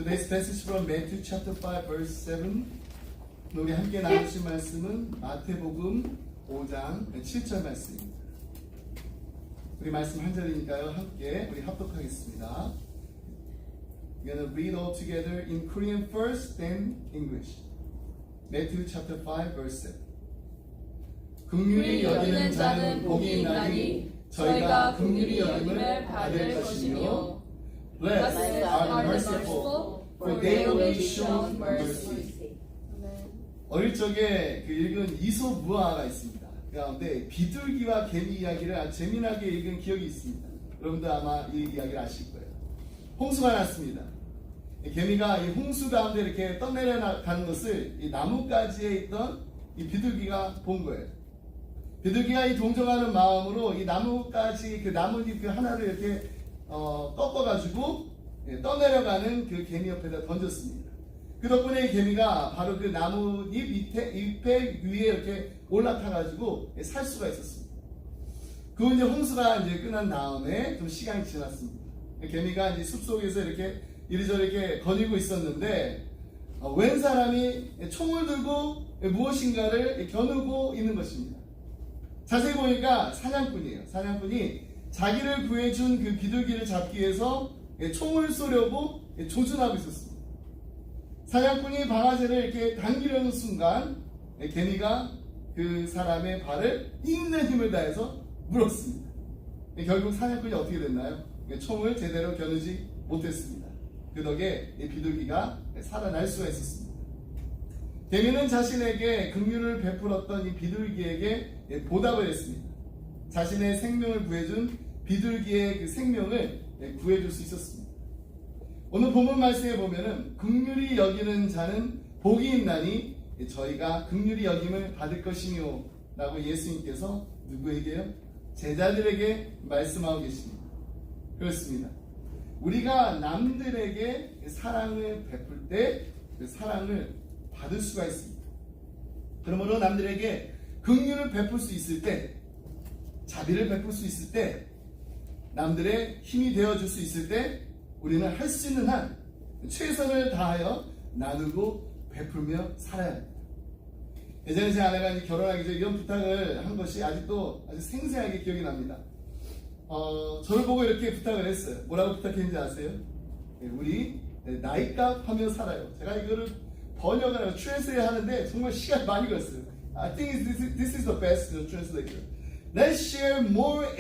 Today's passage from Matthew chapter 5 verse 7. 우리 함께 나누실 말씀은 마태복음 5장 7절 말씀입니다. 우리 말씀 한 절이니까요. 함께 우리 합독하겠습니다. We're going to read all together in Korean first, then English. Matthew chapter 5 verse 7. 긍휼히 여기는 자는 복이 있나니 저희가 긍휼히 여김을 받을 것이며 Blessed are the merciful, for they will be shown mercy. 어릴 적에 그 읽은 이솝무화가 있습니다. 그 가운데 비둘기와 개미 이야기를 아주 재미나게 읽은 기억이 있습니다. 여러분도 아마 이 이야기를 아실 거예요. 홍수가 났습니다. 개미가 이 홍수 가운데 이렇게 떠내려가는 것을 이 나뭇가지에 있던 이 비둘기가 본 거예요. 비둘기가 이 동정하는 마음으로 이 나뭇가지 그 나뭇잎 그 하나를 이렇게 꺾어가지고 떠내려가는 그 개미 옆에다 던졌습니다. 그 덕분에 이 개미가 바로 그 나뭇잎 잎에 위에 이렇게 올라타가지고 살 수가 있었습니다. 그 이제 홍수가 이제 끝난 다음에 좀 시간이 지났습니다. 개미가 이제 숲속에서 이렇게 이리저리 이렇게 거닐고 있었는데 웬 사람이 총을 들고 무엇인가를 겨누고 있는 것입니다. 자세히 보니까 사냥꾼이에요. 사냥꾼이 자기를 구해준 그 비둘기를 잡기 위해서 총을 쏘려고 조준하고 있었습니다. 사냥꾼이 방아쇠를 이렇게 당기려는 순간 개미가 그 사람의 발을 있는 힘을 다해서 물었습니다. 결국 사냥꾼이 어떻게 됐나요? 총을 제대로 겨누지 못했습니다. 그 덕에 비둘기가 살아날 수가 있었습니다. 개미는 자신에게 긍휼을 베풀었던 이 비둘기에게 보답을 했습니다. 자신의 생명을 구해준 비둘기의 그 생명을 구해줄 수 있었습니다. 오늘 본문 말씀에 보면은 긍휼히 여기는 자는 복이 있나니 저희가 긍휼히 여김을 받을 것이며 라고 예수님께서 누구에게요? 제자들에게 말씀하고 계십니다. 그렇습니다. 우리가 남들에게 사랑을 베풀 때 그 사랑을 받을 수가 있습니다. 그러므로 남들에게 긍휼을 베풀 수 있을 때, 자비를 베풀 수 있을 때, 남들의 힘이 되어줄 수 있을 때 우리는 할 수 있는 한 최선을 다하여 나누고 베풀며 살아야 합니다. 예전에 제 아내가 이제 결혼하기 전에 이런 부탁을 한 것이 아직도 아주 생생하게 기억이 납니다. 저를 보고 이렇게 부탁을 했어요. 뭐라고 부탁했는지 아세요? 우리 나이값 하며 살아요. 제가 이거를 번역을 트랜스레이트 하는데 정말 시간이 많이 걸렸어요. I think this is the best translation. Let's share more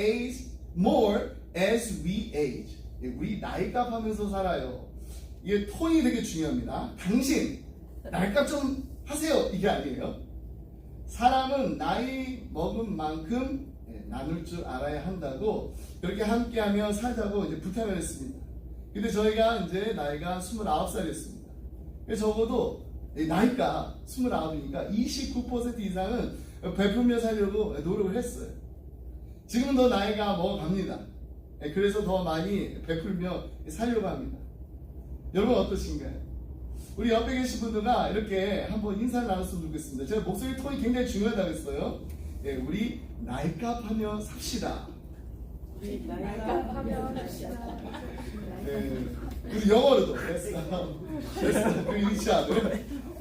as we age. 우리 나이값 하면서 살아요. 이게 톤이 되게 중요합니다. 당신 나이값 좀 하세요. 이게 아니에요. 사람은 나이 먹은 만큼 나눌 줄 알아야 한다고 그렇게 함께하며 살자고 이제 부탁을 했습니다. 근데 저희가 이제 나이가 29살이었습니다. 그래서 적어도 나이가 29이니까 29% 이상은 베풀며 살려고 노력을 했어요. 지금은 더 나이가 먹어갑니다. 그래서 더 많이 베풀며 살려고 합니다. 여러분 어떠신가요? 우리 옆에 계신 분들과 이렇게 한번 인사를 나눴으면 좋겠습니다. 제가 목소리 톤이 굉장히 중요하다고 했어요. 우리 나이값 하며 삽시다. 우리 나이값 하며 삽시다. 우리 영어로도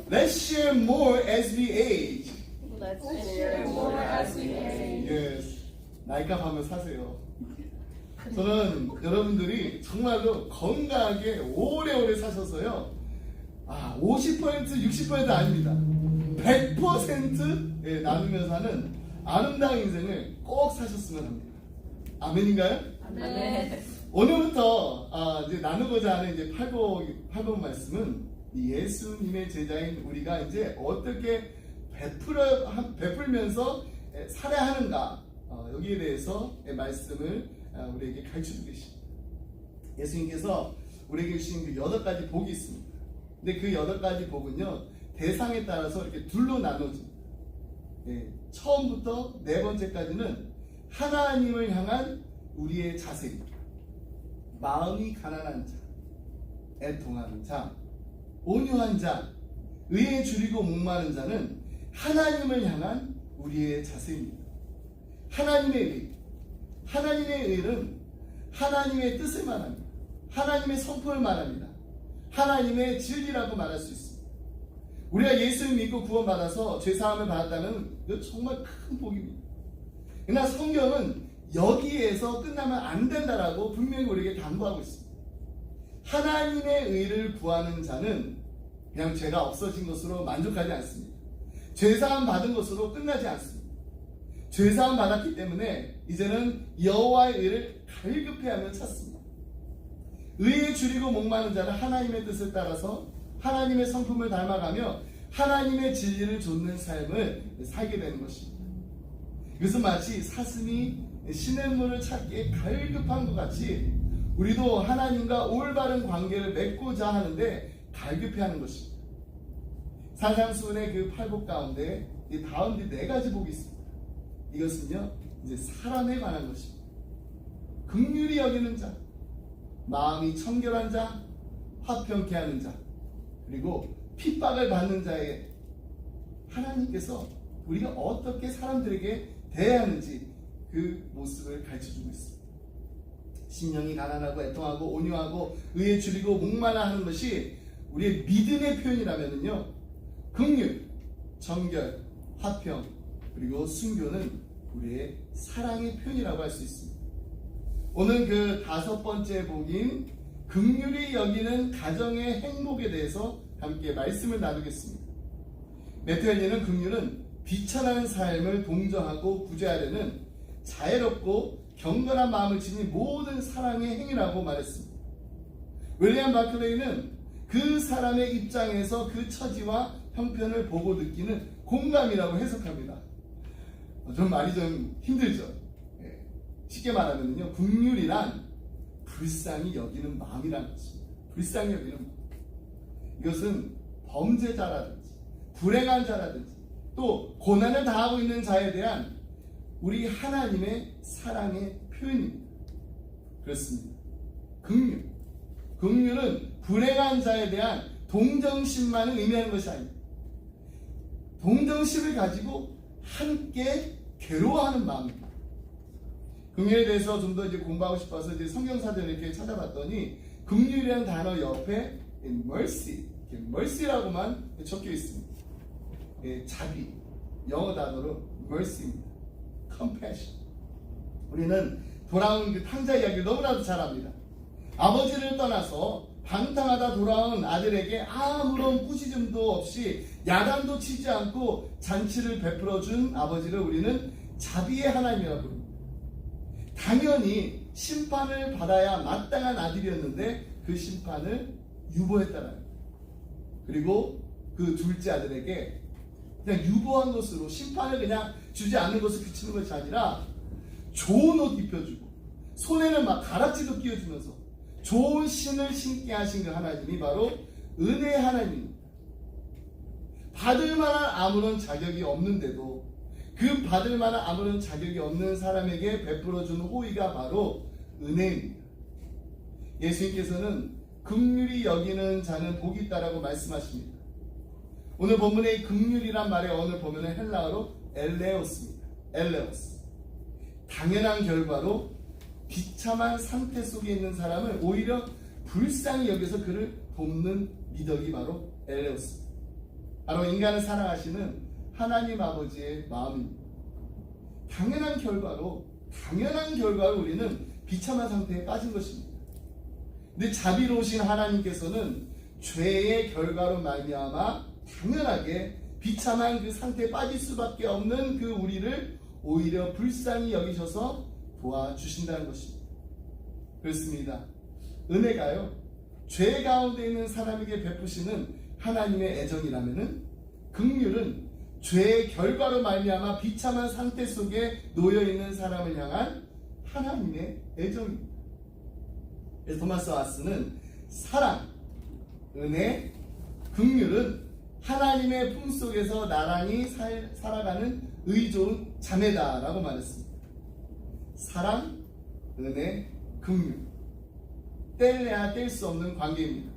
Let's share more as we age. Let's share more as we age. Yes. 나이값 하며 사세요. 저는 여러분들이 정말로 건강하게 오래오래 사셔서요. 50% 60% 아닙니다. 100% 나누며 사는 아름다운 인생을 꼭 사셨으면 합니다. 아멘인가요? 아멘. 오늘부터 이제 나누고자 하는 이제 8번 말씀은 예수님의 제자인 우리가 이제 어떻게 베풀면서 살아야 하는가 여기에 대해서 말씀을 우리에게 가르쳐주고 계십니다. 예수님께서 우리에게 주신 그 8가지 복이 있습니다. 근데 그 8가지 복은요 대상에 따라서 이렇게 둘로 나눠집니다. 처음부터 4번째까지는 하나님을 향한 우리의 자세입니다. 마음이 가난한 자, 애통하는 자, 온유한 자, 의에 줄이고 목마른 자는 하나님을 향한 우리의 자세입니다. 하나님의 의, 하나님의 의는 하나님의 뜻을 말합니다. 하나님의 성품을 말합니다. 하나님의 진리라고 말할 수 있습니다. 우리가 예수를 믿고 구원받아서 죄사함을 받았다면 이거 정말 큰 복입니다. 그러나 성경은 여기에서 끝나면 안 된다라고 분명히 우리에게 당부하고 있습니다. 하나님의 의를 구하는 자는 그냥 죄가 없어진 것으로 만족하지 않습니다. 죄사함 받은 것으로 끝나지 않습니다. 죄사함 받았기 때문에 이제는 여호와의 의를 갈급해하며 찾습니다. 의에 줄이고 목마른 자는 하나님의 뜻을 따라서 하나님의 성품을 닮아가며 하나님의 진리를 좇는 삶을 살게 되는 것입니다. 이것은 마치 사슴이 시냇물을 찾기에 갈급한 것 같이 우리도 하나님과 올바른 관계를 맺고자 하는데 갈급해하는 것입니다. 산상수훈의 그 8복 가운데 이 다음 뒤 4가지 복이 있습니다. 이것은요 이제 사람에 관한 것입니다. 긍휼히 여기는 자, 마음이 청결한 자, 화평케 하는 자, 그리고 핍박을 받는 자에게 하나님께서 우리가 어떻게 사람들에게 대해야 하는지 그 모습을 가르쳐주고 있습니다. 심령이 가난하고 애통하고 온유하고 의에 줄이고 목마라 하는 것이 우리의 믿음의 표현이라면요, 긍휼, 정결, 화평, 그리고 순교는 우리의 사랑의 표현이라고 할 수 있습니다. 오늘 그 5번째 복인 긍휼히 여기는 가정의 행복에 대해서 함께 말씀을 나누겠습니다. 메테엘리는 긍휼은 비천한 삶을 동정하고 구제하려는 자애롭고 경건한 마음을 지닌 모든 사랑의 행위라고 말했습니다. 윌리엄 바클레이는 그 사람의 입장에서 그 처지와 형편을 보고 느끼는 공감이라고 해석합니다. 좀 말이 좀 힘들죠. 쉽게 말하면요, 긍휼이란 불쌍히 여기는 마음이라는 것입니다. 불쌍히 여기는 마음. 이것은 범죄자라든지 불행한 자라든지 또 고난을 당하고 있는 자에 대한 우리 하나님의 사랑의 표현입니다. 그렇습니다. 긍휼은 불행한 자에 대한 동정심만을 의미하는 것이 아닙니다. 동정심을 가지고 함께 괴로워하는 마음입니다. 긍휼에 대해서 좀 더 이제 공부하고 싶어서 이제 성경사전을 이렇게 찾아봤더니 긍휼이라는 단어 옆에 mercy라고만 적혀 있습니다. 자비, 영어 단어로 mercy입니다. compassion. 우리는 돌아온 그 탕자 이야기를 너무나도 잘 압니다. 아버지를 떠나서 방탕하다 돌아온 아들에게 아무런 꾸짖음도 없이 야단도 치지 않고 잔치를 베풀어준 아버지를 우리는 자비의 하나님이라고 부릅니다. 당연히 심판을 받아야 마땅한 아들이었는데 그 심판을 유보했다는 거예요. 그리고 그 둘째 아들에게 그냥 유보한 것으로 심판을 그냥 주지 않는 것을 비치는 것이 아니라 좋은 옷 입혀주고 손에는 막 가락지도 끼워주면서 좋은 신을 신게 하신 그 하나님이 바로 은혜의 하나님입니다. 받을 만한 아무런 자격이 없는데도 그 받을 만한 아무런 자격이 없는 사람에게 베풀어주는 호의가 바로 은혜입니다. 예수님께서는 긍휼히 여기는 자는 복이 있다라고 말씀하십니다. 오늘 본문의 긍휼이란 말의 언어를 보면 헬라어로 엘레오스입니다. 엘레오스. 당연한 결과로 비참한 상태 속에 있는 사람을 오히려 불쌍히 여겨서 그를 돕는 미덕이 바로 엘레오스입니다. 바로 인간을 사랑하시는 하나님 아버지의 마음입니다. 당연한 결과로 우리는 비참한 상태에 빠진 것입니다. 근데 자비로우신 하나님께서는 죄의 결과로 말미암아 당연하게 비참한 그 상태에 빠질 수밖에 없는 그 우리를 오히려 불쌍히 여기셔서 도와주신다는 것입니다. 그렇습니다. 은혜가요, 죄 가운데 있는 사람에게 베푸시는 하나님의 애정이라면은 긍휼은 죄의 결과로 말미암아 비참한 상태 속에 놓여있는 사람을 향한 하나님의 애정입니다. 그래서 토마스 와스는 사랑, 은혜, 긍휼은 하나님의 품속에서 나란히 살아가는 의좋은 자매다라고 말했습니다. 사랑, 은혜, 긍휼, 뗄래야 뗄 수 없는 관계입니다.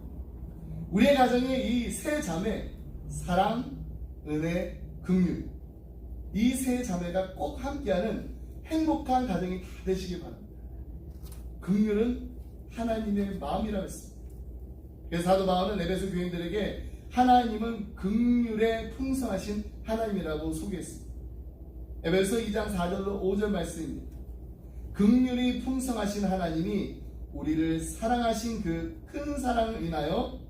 우리의 가정에 이 세 자매, 사랑, 은혜, 긍휼, 이 세 자매가 꼭 함께하는 행복한 가정이 다 되시길 바랍니다. 긍휼은 하나님의 마음이라고 했습니다. 그래서 사도 바울은 에베소 교인들에게 하나님은 긍휼에 풍성하신 하나님이라고 소개했습니다. 에베소 2장 4절로 5절 말씀입니다. 긍휼이 풍성하신 하나님이 우리를 사랑하신 그 큰 사랑을 인하여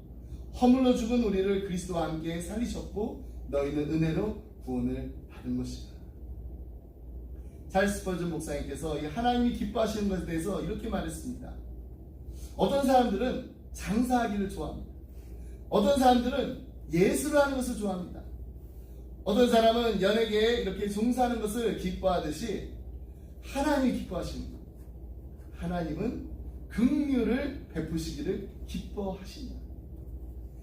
허물로 죽은 우리를 그리스도와 함께 살리셨고 너희는 은혜로 구원을 받은 것이다. 찰스 스퍼전 목사님께서 이 하나님이 기뻐하시는 것에 대해서 이렇게 말했습니다. 어떤 사람들은 장사하기를 좋아합니다. 어떤 사람들은 예술을 하는 것을 좋아합니다. 어떤 사람은 연예계에 이렇게 종사하는 것을 기뻐하듯이 하나님이 기뻐하십니다. 하나님은 긍휼을 베푸시기를 기뻐하십니다.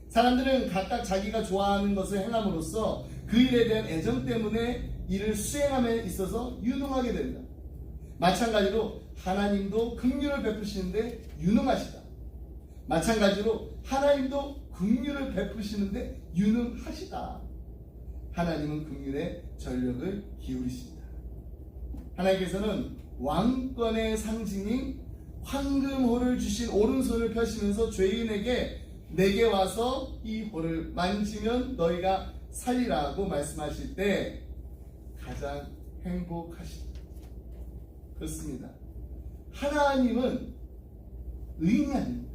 사람들은 각각 자기가 좋아하는 것을 행함으로써 그 일에 대한 애정 때문에 이를 수행함에 있어서 유능하게 된다. 마찬가지로 하나님도 긍휼을 베푸시는데 유능하시다. 마찬가지로 하나님도 긍휼을 베푸시는데 유능하시다. 하나님은 긍휼에 전력을 기울이십니다. 하나님께서는 왕권의 상징인 황금홀을 주신 오른손을 펴시면서 죄인에게 내게 와서 이 홀을 만지면 너희가 살리라고 말씀하실 때 가장 행복하십니다. 그렇습니다. 하나님은 의인이 아닙니다.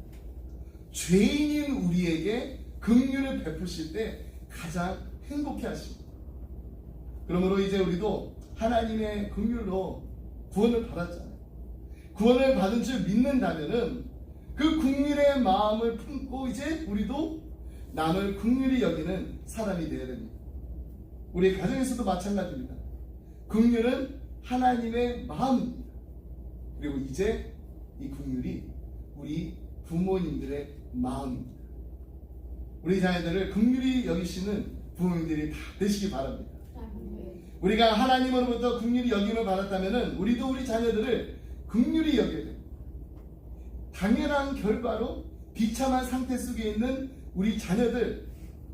죄인인 우리에게 긍휼을 베푸실 때 가장 행복해 하십니다. 그러므로 이제 우리도 하나님의 긍휼로 구원을 받았잖아요. 구원을 받은 줄 믿는다면은 그 긍휼의 마음을 품고 이제 우리도 남을 긍휼히 여기는 사람이 되어야 됩니다. 우리 가정에서도 마찬가지입니다. 긍휼은 하나님의 마음입니다. 그리고 이제 이 긍휼이 우리 부모님들의 마음입니다. 우리 자녀들을 긍휼히 여기시는 부모님들이 다 되시기 바랍니다. 우리가 하나님으로부터 긍휼히 여김을 받았다면 우리도 우리 자녀들을 긍휼히 여겨야 됩니다. 당연한 결과로 비참한 상태 속에 있는 우리 자녀들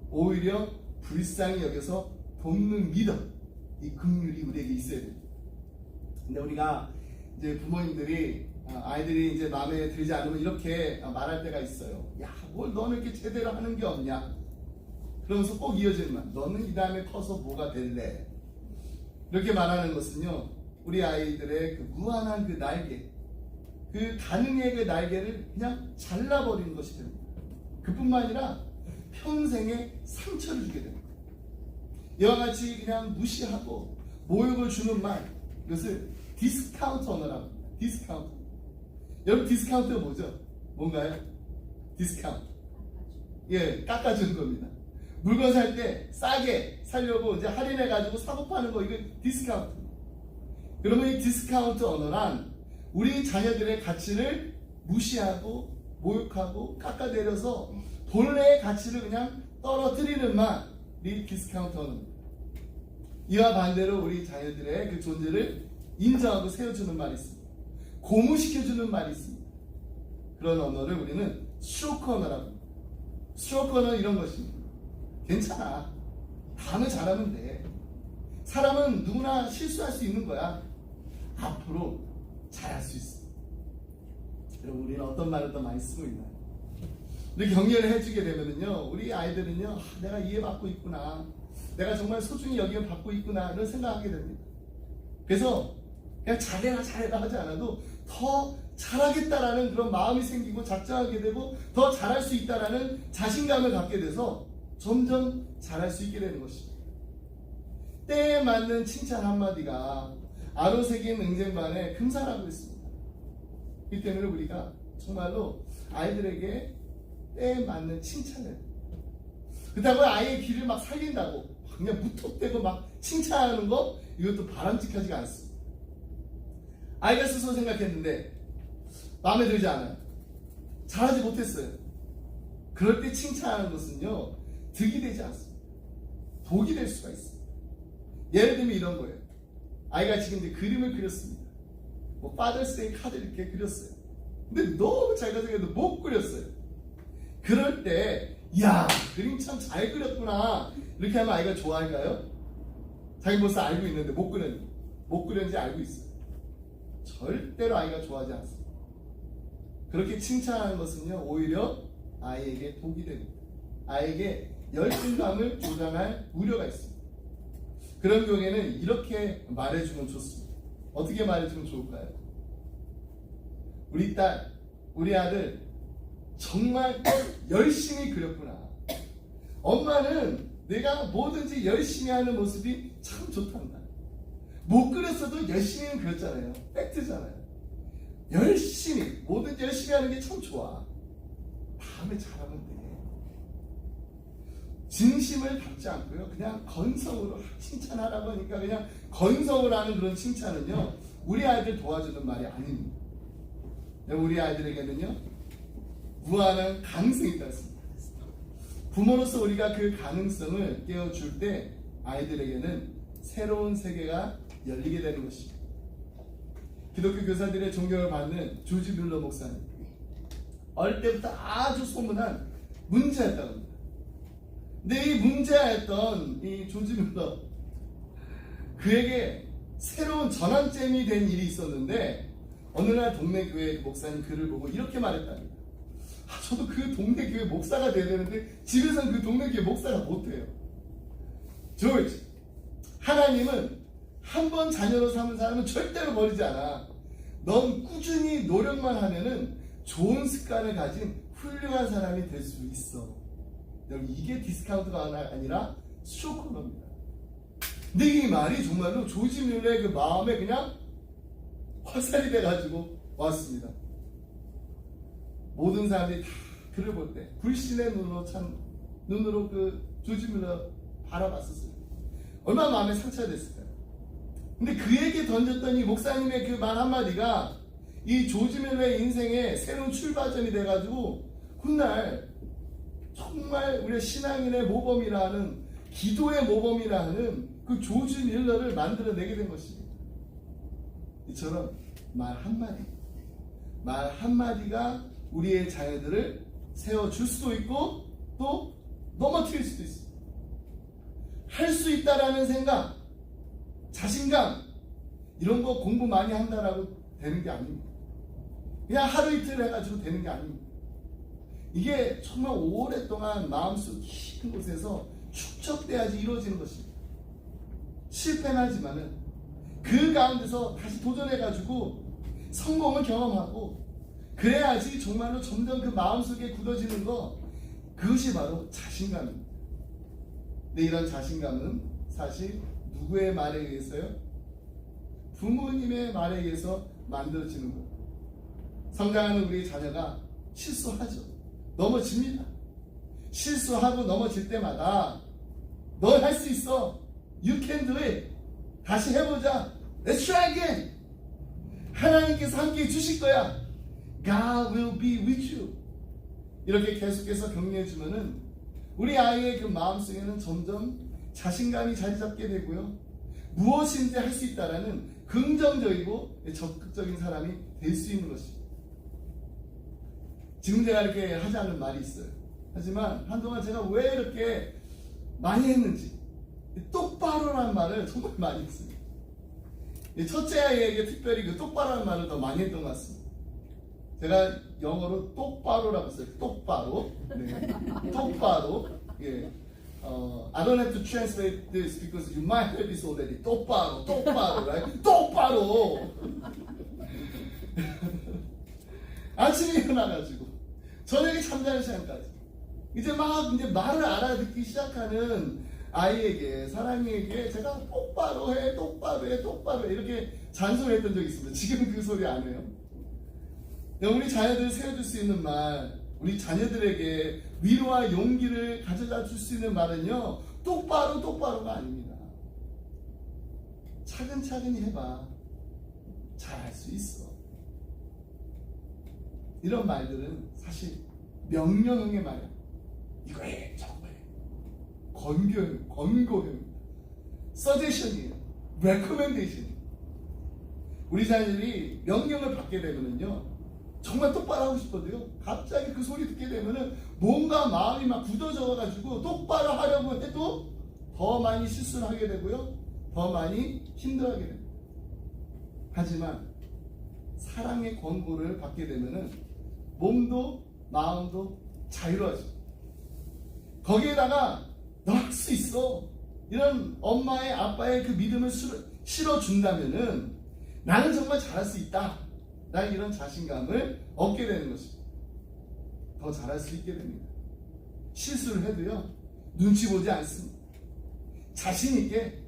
오히려 불쌍히 여겨서 돕는 믿음, 이 긍휼이 우리에게 있어야 됩니다. 근데 우리가 이제 부모님들이 아이들이 이제 마음에 들지 않으면 이렇게 말할 때가 있어요. 야, 뭘 너는 이렇게 제대로 하는 게 없냐? 그러면서 꼭 이어지는 말. 너는 이 다음에 커서 뭐가 될래? 이렇게 말하는 것은요, 우리 아이들의 그 무한한 그 날개, 그 가능의 그 날개를 그냥 잘라버리는 것이 됩니다. 그뿐만 아니라 평생에 상처를 주게 됩니다. 이와 같이 그냥 무시하고 모욕을 주는 말, 이것을 디스카운트 언어라고 합니다. 디스카운트. 여러분 디스카운트가 뭐죠? 뭔가요? 디스카운트. 예, 깎아주는 겁니다. 물건 살 때 싸게 살려고 이제 할인해가지고 사고 파는 거, 이거 디스카운트. 그러면 이 디스카운트 언어란 우리 자녀들의 가치를 무시하고 모욕하고 깎아내려서 본래의 가치를 그냥 떨어뜨리는 말이 디스카운트 언어입니다. 이와 반대로 우리 자녀들의 그 존재를 인정하고 세워주는 말이 있습니다. 고무시켜주는 말이 있습니다. 그런 언어를 우리는 스트로크 언어라고 합니다. 스트로크 언어는 이런 것입니다. 괜찮아. 다음에 잘하면 돼. 사람은 누구나 실수할 수 있는 거야. 앞으로 잘할 수 있어. 여러분, 우리는 어떤 말을 더 많이 쓰고 있나요? 이렇게 격려를 해주게 되면은요, 우리 아이들은요, 내가 이해받고 있구나. 내가 정말 소중히 여김을 받고 있구나. 이런 생각하게 됩니다. 그래서 그냥 잘해라 하지 않아도 더 잘하겠다라는 그런 마음이 생기고 작정하게 되고 더 잘할 수 있다라는 자신감을 갖게 돼서 점점 잘할 수 있게 되는 것입니다. 때에 맞는 칭찬 한마디가 아로새긴 응쟁반에 금사라고 했습니다. 이 때문에 우리가 정말로 아이들에게 때에 맞는 칭찬을, 그렇다고 아이의 길을 막 살린다고 그냥 무턱대고 막 칭찬하는 거, 이것도 바람직하지가 않습니다. 아이가 스스로 생각했는데 마음에 들지 않아요. 잘하지 못했어요. 그럴 때 칭찬하는 것은요, 득이 되지 않습니다. 독이 될 수가 있습니다. 예를 들면 이런 거예요. 아이가 지금 이제 그림을 그렸습니다. 뭐 파더스데이 카드 이렇게 그렸어요. 근데 너무 자기가 생각해도 못 그렸어요. 그럴 때 야, 그림 참 잘 그렸구나 이렇게 하면 아이가 좋아할까요? 자기 벌써 알고 있는데 못 그렸는지 알고 있어요. 절대로 아이가 좋아하지 않습니다. 그렇게 칭찬하는 것은요, 오히려 아이에게 독이 됩니다. 아이에게 열등감을 조장할 우려가 있습니다. 그런 경우에는 이렇게 말해주면 좋습니다. 어떻게 말해주면 좋을까요? 우리 딸, 우리 아들 정말 열심히 그렸구나. 엄마는 내가 뭐든지 열심히 하는 모습이 참 좋단다. 못 그렸어도 열심히는 그렸잖아요. 팩트잖아요. 열심히, 뭐든지 열심히 하는 게 참 좋아. 다음에 잘하면 돼. 진심을 담지 않고요. 그냥 건성으로 칭찬하라고 하니까 그냥 건성으로 하는 그런 칭찬은요. 우리 아이들 도와주는 말이 아닙니다. 우리 아이들에게는요. 무한한 가능성이 있다고 했습니다. 부모로서 우리가 그 가능성을 깨워줄 때 아이들에게는 새로운 세계가 열리게 되는 것입니다. 기독교 교사들의 존경을 받는 조지 뮬러 목사님. 어릴 때부터 아주 소문난 문제였다고 합니다. 근데 이 문제였던 이 조지 뮬러, 그에게 새로운 전환점이 된 일이 있었는데 어느 날 동네 교회 목사님 글을 보고 이렇게 말했답니다. 저도 그 동네 교회 목사가 돼야 되는데 집에서는 그 동네 교회 목사가 못해요. 조지, 하나님은 한 번 자녀로 삼은 사람은 절대로 버리지 않아. 넌 꾸준히 노력만 하면은 좋은 습관을 가진 훌륭한 사람이 될 수 있어. 여러분, 이게 디스카운트가 아니라 쇼코너입니다. 근데 이 말이 정말로 조지 뮬러의 그 마음에 그냥 화살이 돼가지고 왔습니다. 모든 사람들이 다 그를 볼 때 불신의 눈으로 그 조지 뮬러 바라봤었어요. 얼마나 마음에 상처가 됐을까요? 근데 그에게 던졌던 이 목사님의 그 말 한마디가 이 조지 뮬러의 인생의 새로운 출발점이 돼가지고 훗날 정말 우리의 신앙인의 모범이라는, 기도의 모범이라는 그 조지 뮬러를 만들어내게 된 것입니다. 이처럼 말 한마디가 우리의 자녀들을 세워줄 수도 있고 또 넘어뜨릴 수도 있습니다. 할 수 있다라는 생각, 자신감, 이런 거 공부 많이 한다라고 되는 게 아닙니다. 그냥 하루 이틀 해가지고 되는 게 아닙니다. 이게 정말 오랫동안 마음속 깊은 곳에서 축적돼야지 이루어지는 것입니다. 실패는 하지만은 그 가운데서 다시 도전해가지고 성공을 경험하고 그래야지 정말로 점점 그 마음속에 굳어지는 거, 그것이 바로 자신감입니다. 근데 이런 자신감은 사실 누구의 말에 의해서요? 부모님의 말에 의해서 만들어지는 거예요. 성장하는 우리 자녀가 실수하죠. 넘어집니다. 실수하고 넘어질 때마다 넌 할 수 있어. You can do it. 다시 해보자. Let's try again. 하나님께서 함께 해주실 거야. God will be with you. 이렇게 계속해서 격려해주면은 우리 아이의 그 마음속에는 점점 자신감이 자리 잡게 되고요. 무엇인지 할 수 있다라는 긍정적이고 적극적인 사람이 될 수 있는 것입니다. 지금 제가 이렇게 하자는 말이 있어요. 하지만 한동안 제가 왜 이렇게 많이 했는지, 똑바로라는 말을 정말 많이 했습니다. 첫째 아이에게 특별히 그 똑바로라는 말을 더 많이 했던 것 같습니다. 제가 영어로 똑바로라고 써요. 똑바로. 네. 똑바로. 예. I don't have to translate this because you might have this already. 똑바로, right? 똑바로. 아침에 일어나가지고 저녁에 잠자는 시간까지 이제 말을 알아듣기 시작하는 아이에게, 사랑이에게 제가 똑바로 해, 똑바로 해, 똑바로 해 이렇게 잔소리했던 적이 있습니다. 지금은 그 소리 안 해요. 우리 자녀들을 세워줄 수 있는 말, 우리 자녀들에게 위로와 용기를 가져다 줄 수 있는 말은요, 똑바로가 아닙니다. 차근차근히 해봐. 잘할 수 있어. 이런 말들은 사실 명령형의 말이야. 이거 해, 저거 해. 권고형, 서제션이에요. 레코멘데이션. 우리 자녀들이 명령을 받게 되면은요, 정말 똑바로 하고 싶어도요, 갑자기 그 소리 듣게 되면은 뭔가 마음이 막 굳어져가지고 똑바로 하려고 해도 더 많이 실수를 하게 되고요, 더 많이 힘들어하게 됩니다. 하지만 사랑의 권고를 받게 되면은 몸도 마음도 자유로워져. 거기에다가 너 할 수 있어. 이런 엄마의 아빠의 그 믿음을 실어준다면은 나는 정말 잘할 수 있다. 라는 이런 자신감을 얻게 되는 것입니다. 더 잘할 수 있게 됩니다. 실수를 해도요, 눈치 보지 않습니다. 자신있게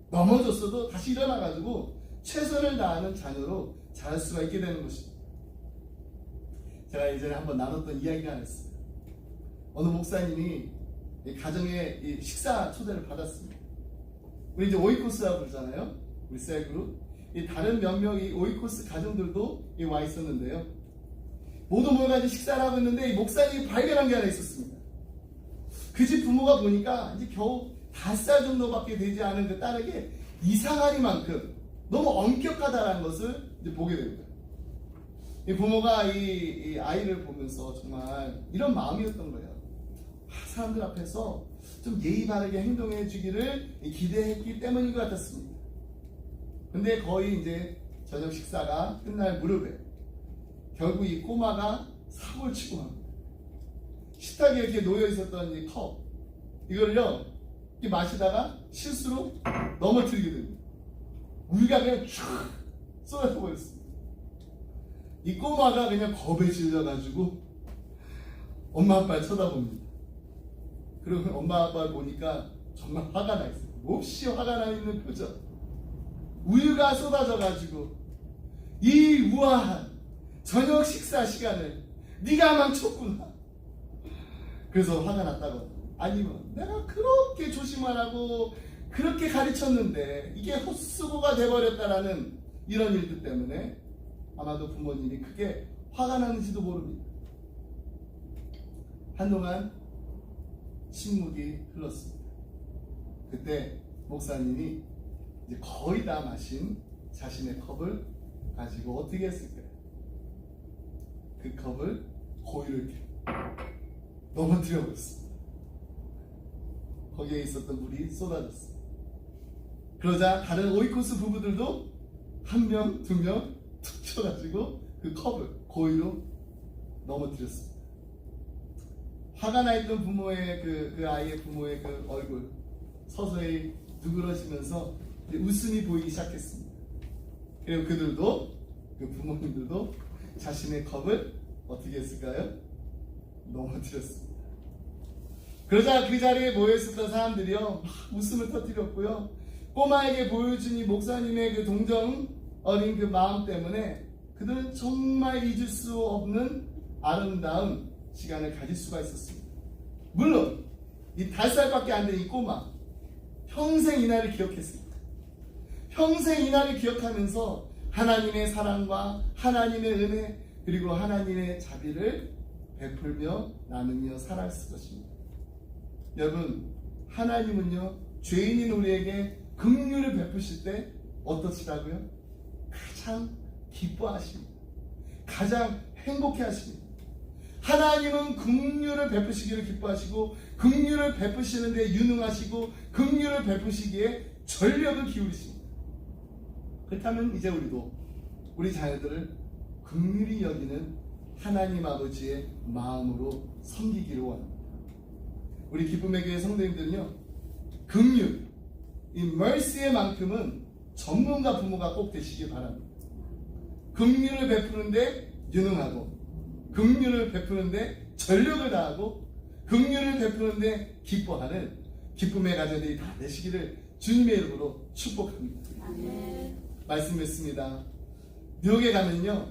넘어졌어도 다시 일어나가지고 최선을 다하는 자녀로 자랄 수가 있게 되는 것입니다. 제가 예전에 한번 나눴던 이야기가 하나 있어요. 어느 목사님이 가정에 식사 초대를 받았습니다. 우리 이제 오이코스라고 그러잖아요. 우리 셀그룹. 다른 몇몇 오이코스 가정들도 와 있었는데요. 모두 모여가지고 식사를 하고 있는데 이 목사님이 발견한 게 하나 있었습니다. 그 집 부모가 보니까 이제 겨우 5살 정도밖에 되지 않은 그 딸에게 이상하리만큼 너무 엄격하다는 것을 이제 보게 됩니다. 이 부모가 이 아이를 보면서 정말 이런 마음이었던 거예요. 사람들 앞에서 좀 예의 바르게 행동해 주기를 기대했기 때문인 것 같았습니다. 근데 거의 이제 저녁 식사가 끝날 무렵에 결국 이 꼬마가 사고를 치고 합니다. 식탁에 이렇게 놓여 있었던 이 컵, 이걸요, 이렇게 마시다가 실수로 넘어뜨리게 됩니다. 우리가 그냥 촥 쏟아져 버렸습니다. 이 꼬마가 그냥 겁에 질려가지고 엄마 아빠를 쳐다봅니다. 그리고 엄마 아빠를 보니까 정말 화가 나 있어요. 몹시 화가 나 있는 표정. 우유가 쏟아져가지고 이 우아한 저녁 식사 시간을 네가 망쳤구나. 그래서 화가 났다고. 아니면 내가 그렇게 조심하라고 그렇게 가르쳤는데 이게 헛수고가 돼버렸다라는 이런 일들 때문에 아마도 부모님이 크게 화가 나는지도 모릅니다. 한동안 침묵이 흘렀습니다. 그때 목사님이 이제 거의 다 마신 자신의 컵을 가지고 어떻게 했을까요? 그 컵을 고의로 이렇게 넘어뜨려 버렸습니다. 거기에 있었던 물이 쏟아졌습니다. 그러자 다른 오이코스 부부들도 1명, 2명 툭 쳐가지고 그 컵을 고의로 넘어뜨렸습니다. 화가 나 있던 부모의 그 아이의 부모의 그 얼굴 서서히 누그러지면서 웃음이 보이기 시작했습니다. 그리고 그들도, 그 부모님들도 자신의 컵을 어떻게 했을까요? 넘어뜨렸습니다. 그러자 그 자리에 모여있었던 사람들이요, 막 웃음을 터뜨렸고요. 꼬마에게 보여준 이 목사님의 그 동정 어린 그 마음 때문에 그들은 정말 잊을 수 없는 아름다운 시간을 가질 수가 있었습니다. 물론 이 5살밖에 안 된 이 꼬마, 평생 이날을 기억했습니다. 평생 이날을 기억하면서 하나님의 사랑과 하나님의 은혜 그리고 하나님의 자비를 베풀며 나누며 살았을 것입니다. 여러분, 하나님은요, 죄인인 우리에게 긍휼을 베푸실 때 어떠시다고요? 가장 기뻐하십니다. 가장 행복해 하십니다. 하나님은 긍휼을 베푸시기를 기뻐하시고 긍휼을 베푸시는데 유능하시고 긍휼을 베푸시기에 전력을 기울이십니다. 그렇다면 이제 우리도 우리 자녀들을 긍휼히 여기는 하나님 아버지의 마음으로 섬기기를 원합니다. 우리 기쁨의 교회 성도님들은요, 긍휼, 이 mercy의 만큼은 전문가 부모가 꼭 되시기 바랍니다. 긍휼을 베푸는데 유능하고 긍휼을 베푸는데 전력을 다하고 긍휼을 베푸는데 기뻐하는 기쁨의 가정들이 다 되시기를 주님의 이름으로 축복합니다. 아멘. 말씀 맺습니다. 뉴욕에 가면요,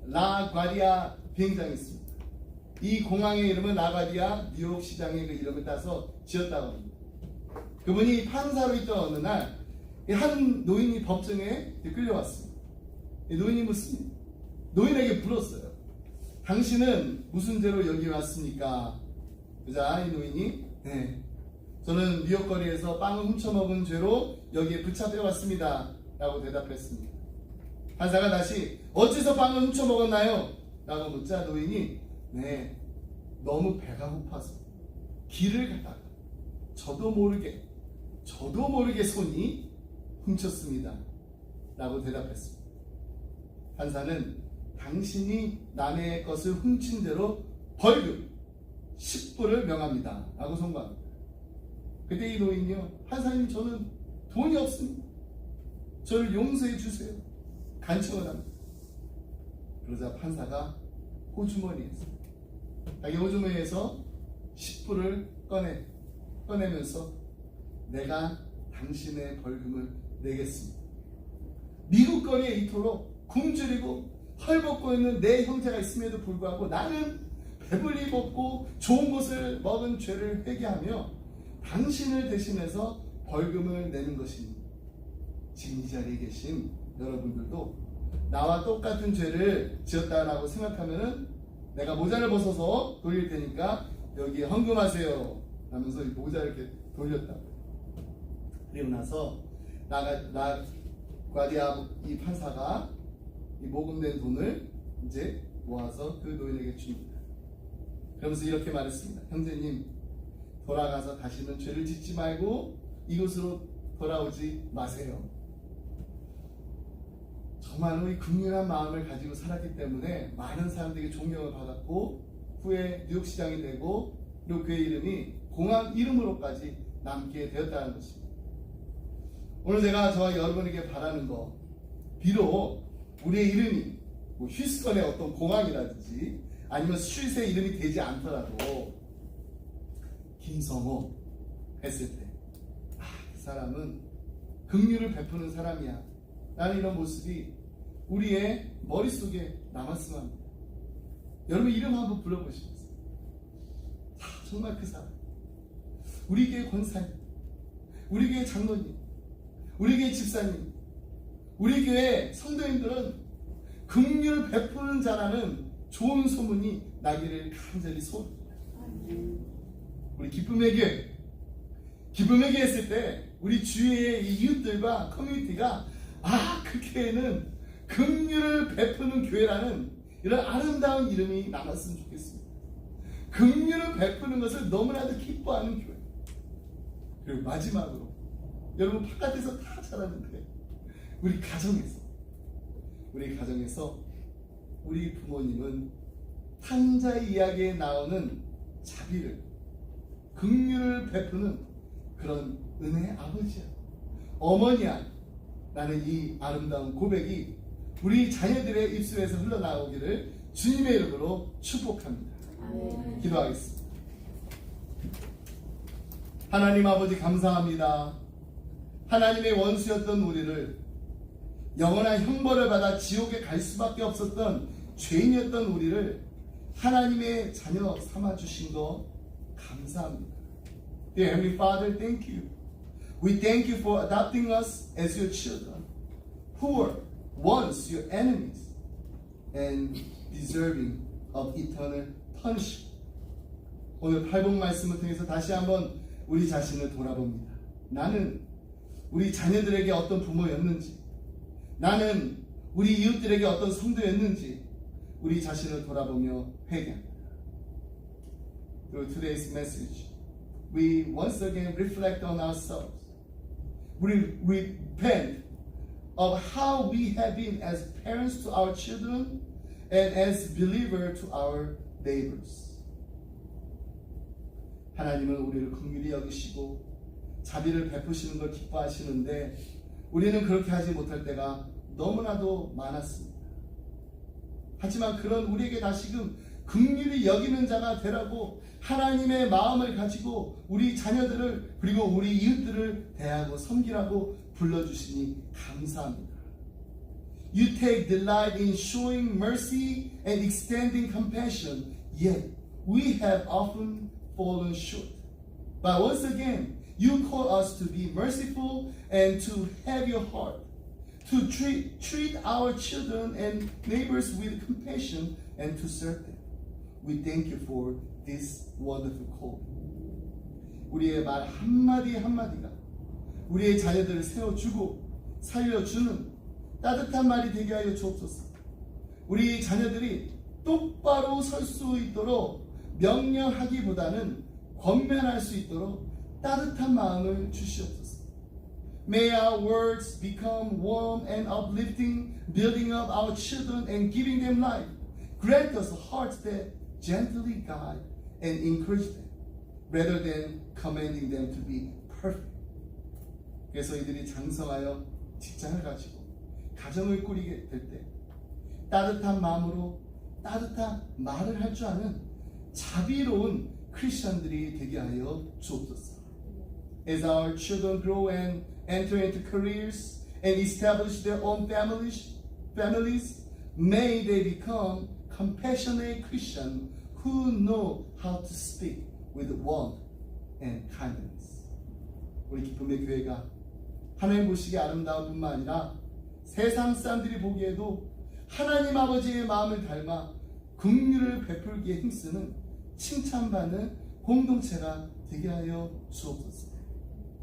라과디아 비행장이 있습니다. 이 공항의 이름은 라과디아 뉴욕 시장의 그 이름을 따서 지었다고 합니다. 그분이 판사로 있던 어느 날 한 노인이 법정에 끌려왔습니다. 이 노인이 묻습니다. 노인에게 물었어요. 당신은 무슨 죄로 여기 왔습니까? 그자 이 노인이 네, 저는 뉴욕 거리에서 빵을 훔쳐먹은 죄로 여기에 붙잡혀 왔습니다 라고 대답했습니다. 판사가 다시 어째서 빵을 훔쳐먹었나요? 라고 묻자 노인이 네, 너무 배가 고파서 길을 가다가 저도 모르게 손이 훔쳤습니다 라고 대답했습니다. 판사는 당신이 남의 것을 훔친 대로 벌금 10불을 명합니다 라고 선고합니다. 그때 이 노인이요, 판사님 저는 돈이 없습니다. 저를 용서해 주세요. 간청을 합니다. 그러자 판사가 호주머니에서, 자기 호주머니에서 10불을 꺼내면서 내가 당신의 벌금을 내겠습니다. 미국 거리에 이토록 굶주리고 헐벗고 있는 내 형제가 있음에도 불구하고 나는 배불리 먹고 좋은 것을 먹은 죄를 회개하며 당신을 대신해서 벌금을 내는 것입니다. 지금 이 자리에 계신 여러분들도 나와 똑같은 죄를 지었다라고 생각하면은 내가 모자를 벗어서 돌릴 테니까 여기에 헌금하세요 하면서 이 모자를 이렇게 돌렸다. 그리고 나서 과디아 이 판사가 이 모금된 돈을 이제 모아서 그 노인에게 줍니다. 그러면서 이렇게 말했습니다. 형제님, 돌아가서 다시는 죄를 짓지 말고 이곳으로 돌아오지 마세요. 정말 우리 긍휼한 마음을 가지고 살았기 때문에 많은 사람들에게 존경을 받았고 후에 뉴욕시장이 되고 그리고 그의 이름이 공항 이름으로까지 남게 되었다는 것입니다. 오늘 제가 저와 여러분에게 바라는 거, 비록 우리의 이름이 뭐 휴스턴의 어떤 공항이라든지 아니면 스트릿의 이름이 되지 않더라도 김성호 했을 때 그 사람은 긍휼을 베푸는 사람이야 라는 이런 모습이 우리의 머릿속에 남았으면 합니다. 여러분 이름 한번 불러보시겠어요? 정말 그 사람, 우리 교회 권사님, 우리 교회 장로님, 우리 교회 집사님, 우리 교회 성도님들은 긍휼을 베푸는 자라는 좋은 소문이 나기를 간절히 소원합니다. 우리 기쁨의 교회, 기쁨의 교회 했을 때 우리 주위의 이웃들과 커뮤니티가 그 교회는 긍휼을 베푸는 교회라는 이런 아름다운 이름이 남았으면 좋겠습니다. 긍휼을 베푸는 것을 너무나도 기뻐하는 교회. 그리고 마지막으로 여러분 바깥에서 다 잘하는데 우리 가정에서 우리 부모님은 탕자의 이야기에 나오는 자비를, 긍휼을 베푸는 그런 은혜의 아버지야, 어머니야 라는 이 아름다운 고백이 우리 자녀들의 입술에서 흘러나오기를 주님의 이름으로 축복합니다. 기도하겠습니다. 하나님 아버지 감사합니다. 하나님의 원수였던 우리를 영원한 형벌을 받아 지옥에 갈 수밖에 없었던 죄인이었던 우리를 하나님의 자녀 삼아주신 거 감사합니다. Dear Heavenly Father, thank you. We thank you for adopting us as your children, who were once your enemies and deserving of eternal punishment. 오늘 팔복 말씀을 통해서 다시 한번 우리 자신을 돌아봅니다. 나는 우리 자녀들에게 어떤 부모였는지, 나는 우리 이웃들에게 어떤 성도였는지 우리 자신을 돌아보며 회개합니다. Through today's message, we once again reflect on ourselves. We repent of how we have been as parents to our children and as believers to our neighbors. 하나님은 우리를 긍휼히 여기시고 자비를 베푸시는 걸 기뻐하시는데 우리는 그렇게 하지 못할 때가 너무나도 많았습니다. 하지만 그런 우리에게 다시금 긍휼히 여기는 자가 되라고 하나님의 마음을 가지고 우리 자녀들을 그리고 우리 이웃들을 대하고 섬기라고 불러주시니 감사합니다. You take delight in showing mercy and extending compassion, yet we have often fallen short. But once again, you call us to be merciful and to have your heart, to treat our children and neighbors with compassion and to serve them. We thank you for this wonderful call. 우리의 말 한마디 한마디가 우리의 자녀들을 세워주고 살려주는 따뜻한 말이 되게 하여 주옵소서. 우리 자녀들이 똑바로 설 수 있도록 명령하기보다는 권면할 수 있도록 따뜻한 마음을 주시옵소서. May our words become warm and uplifting, building up our children and giving them life. Grant us hearts that gently guide and encourage them rather than commanding them to be perfect. 그래서 이들이 장성하여 직장을 가지고 가정을 꾸리게 될 때 따뜻한 마음으로 따뜻한 말을 할 줄 아는 자비로운 크리스천들이 되게 하여 주옵소서. As our children grow and enter into careers and establish their own families, may they become compassionate Christians who know how to speak with warmth and kindness. 우리 기쁨의 교회가 하나님 보시기에 아름다운 뿐만 아니라 세상 사람들이 보기에도 하나님 아버지의 마음을 닮아 긍휼을 베풀기에 힘쓰는 칭찬받는 공동체가 되게 하여 주옵소서.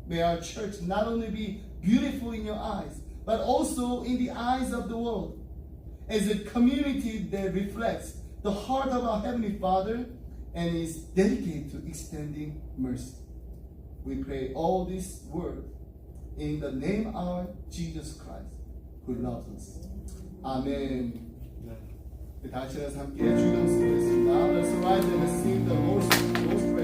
May our church not only be beautiful in your eyes, but also in the eyes of the world, as a community that reflects the heart of our Heavenly Father and is dedicated to extending mercy. We pray all this word in the name of our Jesus Christ, who loves us. Amen. 다 같이 함께 주기도 쓰겠습니다. Let's rise and sing the Lord's Prayer.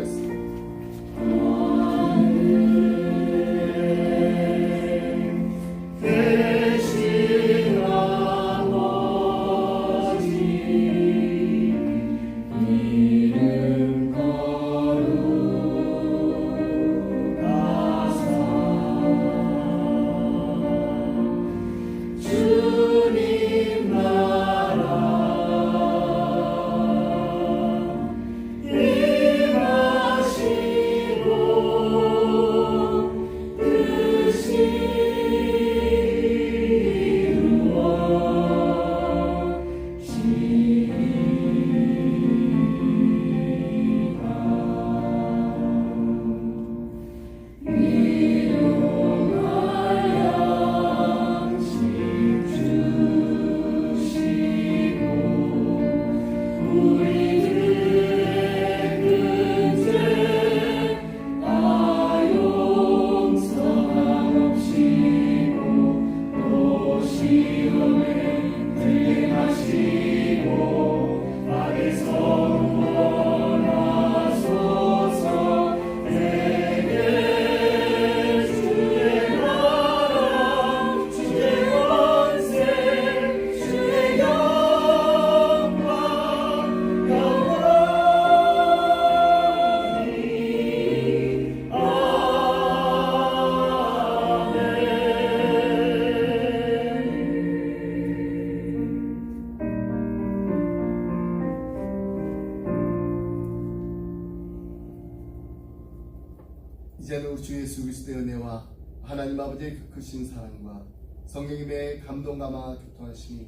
이제는 우리 주 예수 그리스도의 은혜와 하나님 아버지의 크신 사랑과 성령님의 감동과 교통하심이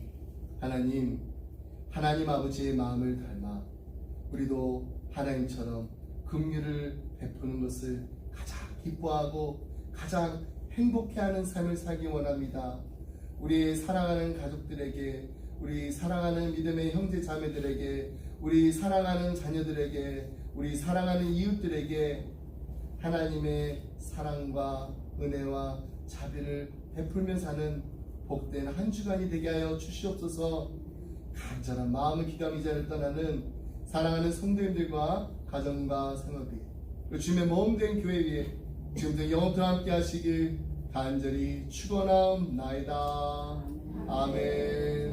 하나님 아버지의 마음을 닮아 우리도 하나님처럼 긍휼을 베푸는 것을 가장 기뻐하고 가장 행복해하는 삶을 살기 원합니다. 우리 사랑하는 가족들에게, 우리 사랑하는 믿음의 형제 자매들에게, 우리 사랑하는 자녀들에게, 우리 사랑하는 이웃들에게 하나님의 사랑과 은혜와 자비를 베풀며 사는 복된 한 주간이 되게 하여 주시옵소서. 간절한 마음을 기도하며 이 자리를 떠나는 사랑하는 성도님들과 가정과 생업이 주님의 모험된 교회 위에 지금도 영원토록 함께 하시길 간절히 축원하옵나이다. 아멘.